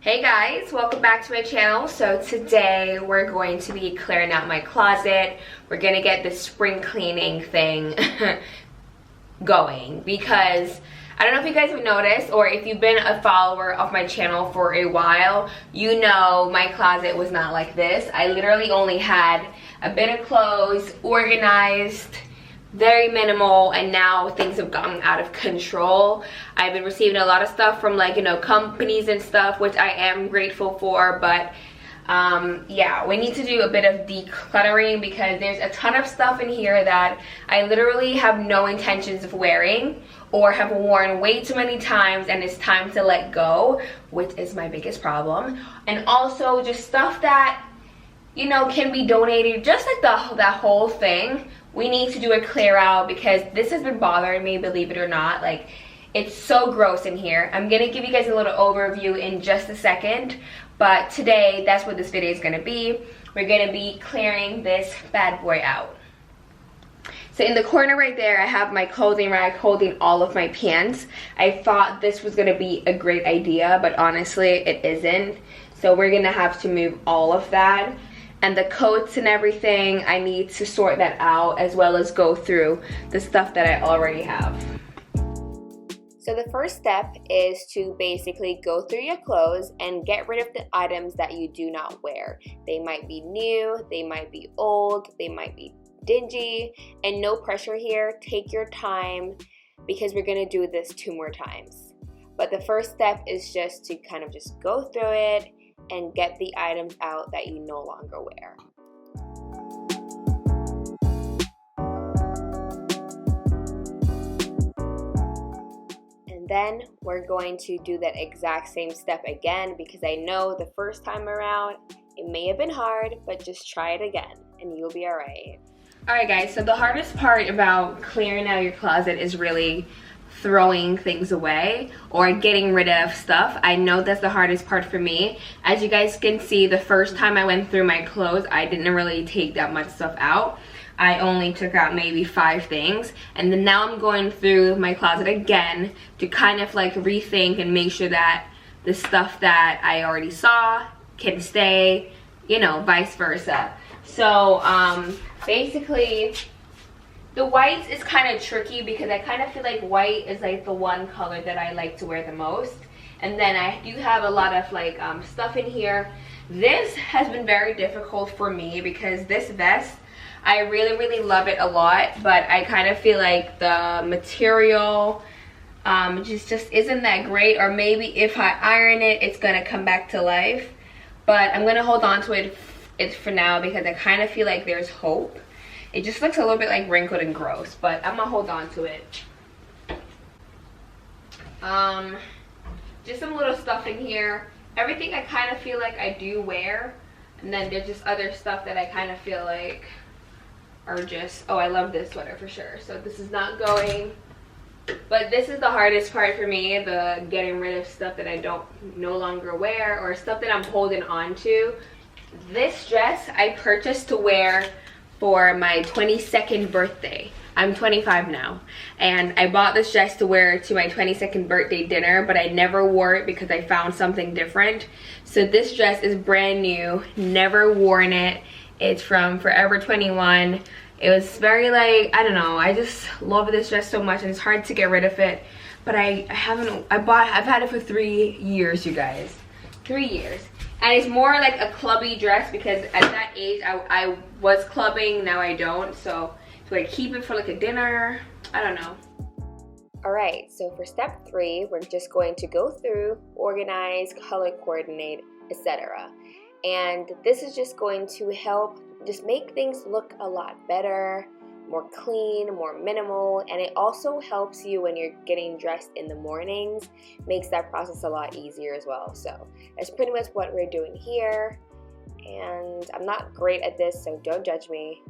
Hey guys, welcome back to my channel. So today we're going to be clearing out my closet. We're gonna get the spring cleaning thing going because I don't know if you guys have noticed, or if you've been a follower of my channel for a while, you know my closet was not like this. I literally only had a bit of clothes, organized, very minimal, and now things have gotten out of control. I've been receiving a lot of stuff from companies and stuff, which I am grateful for, but yeah, we need to do a bit of decluttering because there's a ton of stuff in here that I literally have no intentions of wearing or have worn way too many times, and it's time to let go, which is my biggest problem. And also just stuff that can be donated, just like that whole thing. We need to do a clear out because this has been bothering me, believe it or not. Like, it's so gross in here. I'm gonna give you guys a little overview in just a second, but today that's what this video is gonna be. We're gonna be clearing this bad boy out. So in the corner right there, I have my clothing rack holding all of my pants. I thought this was gonna be a great idea, but honestly, it isn't. So we're gonna have to move all of that. And the coats and everything, I need to sort that out, as well as go through the stuff that I already have. So the first step is to basically go through your clothes and get rid of the items that you do not wear. They might be new, they might be old, they might be dingy, and no pressure here. Take your time because we're gonna do this 2 more times. But the first step is just to kind of just go through it and get the items out that you no longer wear. And then we're going to do that exact same step again, because I know the first time around it may have been hard, but just try it again and you'll be alright. Alright guys, so the hardest part about clearing out your closet is really throwing things away or getting rid of stuff. I know that's the hardest part for me. As you guys can see, the first time I went through my clothes, I didn't really take that much stuff out. I only took out maybe 5 things, and then now I'm going through my closet again to kind of rethink and make sure that the stuff that I already saw can stay, vice versa. So basically, the whites is kind of tricky because I kind of feel like white is the one color that I like to wear the most. And then I do have a lot of stuff in here. This has been very difficult for me because this vest, I really love it a lot, but I kind of feel like the material just isn't that great, or maybe if I iron it, it's gonna come back to life. But I'm gonna hold on to it for now because I kind of feel like there's hope. It just looks a little bit wrinkled and gross, but I'm gonna hold on to it. Just some little stuff in here. Everything I kind of feel like I do wear, and then there's just other stuff that I kind of feel like are just, oh, I love this sweater for sure. So this is not going, but this is the hardest part for me, the getting rid of stuff that I no longer wear, or stuff that I'm holding on to. This dress I purchased to wear for my 22nd birthday. I'm 25 now, and I bought this dress to wear to my 22nd birthday dinner, but I never wore it because I found something different. So this dress is brand new, never worn it. It's from Forever 21. It was very I don't know, I just love this dress so much, and it's hard to get rid of it. But I've had it for 3 years, you guys. 3 years. And it's more like a clubby dress because at that age I was clubbing, now I don't. So do I keep it for a dinner? I don't know. Alright, so for step 3, we're just going to go through, organize, color coordinate, etc. And this is just going to help just make things look a lot better, more clean, more minimal, and it also helps you when you're getting dressed in the mornings. Makes that process a lot easier as well. So that's pretty much what we're doing here, and I'm not great at this, so don't judge me.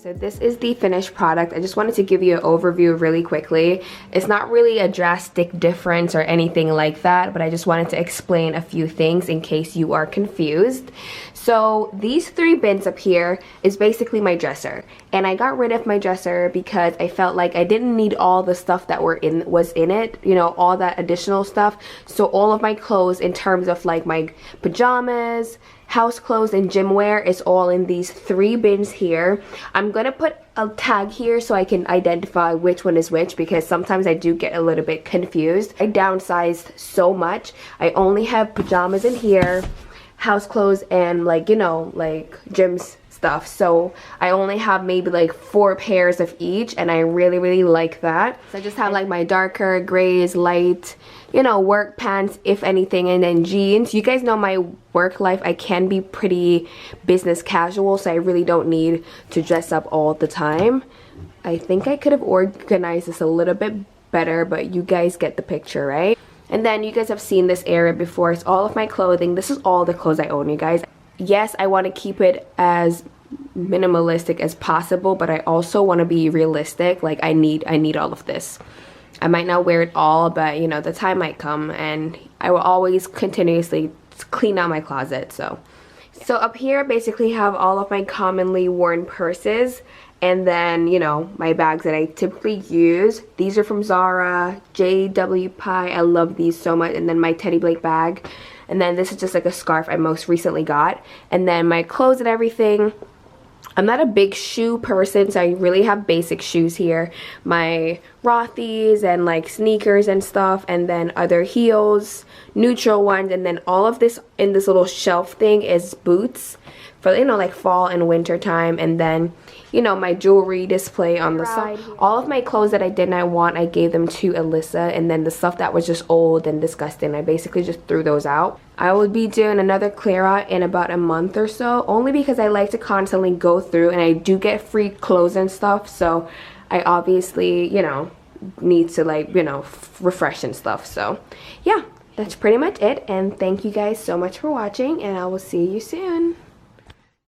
So this is the finished product. I just wanted to give you an overview really quickly. It's not really a drastic difference or anything like that, but I just wanted to explain a few things in case you are confused. So these 3 bins up here is basically my dresser, and I got rid of my dresser because I felt like I didn't need all the stuff that was in it, you know, all that additional stuff. So all of my clothes in terms of like my pajamas, house clothes, and gym wear is all in these 3 bins here. I'm gonna put a tag here so I can identify which one is which, because sometimes I do get a little bit confused. I downsized so much. I only have pajamas in here, house clothes, and like, you know, like gym stuff. So I only have maybe like 4 pairs of each, and I really like that. So I just have like my darker grays, light, you know, work pants if anything, and then jeans. You guys know my work life, I can be pretty business casual, so I really don't need to dress up all the time. I think I could have organized this a little bit better, but you guys get the picture, right? And then you guys have seen this area before. It's all of my clothing. This is all the clothes I own, you guys. Yes, I want to keep it as minimalistic as possible, but I also want to be realistic. Like I need all of this. I might not wear it all, but you know, the time might come, and I will always continuously clean out my closet. So up here I basically have all of my commonly worn purses, and then, you know, my bags that I typically use. These are from Zara, JW Pie. I love these so much. And then my Teddy Blake bag, and then this is just like a scarf I most recently got, and then my clothes and everything. I'm not a big shoe person, so I really have basic shoes here. My Rothy's and like sneakers and stuff, and then other heels, neutral ones, and then all of this in this little shelf thing is boots for, you know, like fall and winter time. And then, you know, my jewelry display on the side. All of my clothes that I did not want, I gave them to Alyssa, and then the stuff that was just old and disgusting, I basically just threw those out. I will be doing another clear out in about a month or so, only because I like to constantly go through, and I do get free clothes and stuff, so I obviously, you know, need to like, you know, refresh and stuff. So yeah, that's pretty much it, and thank you guys so much for watching, and I will see you soon.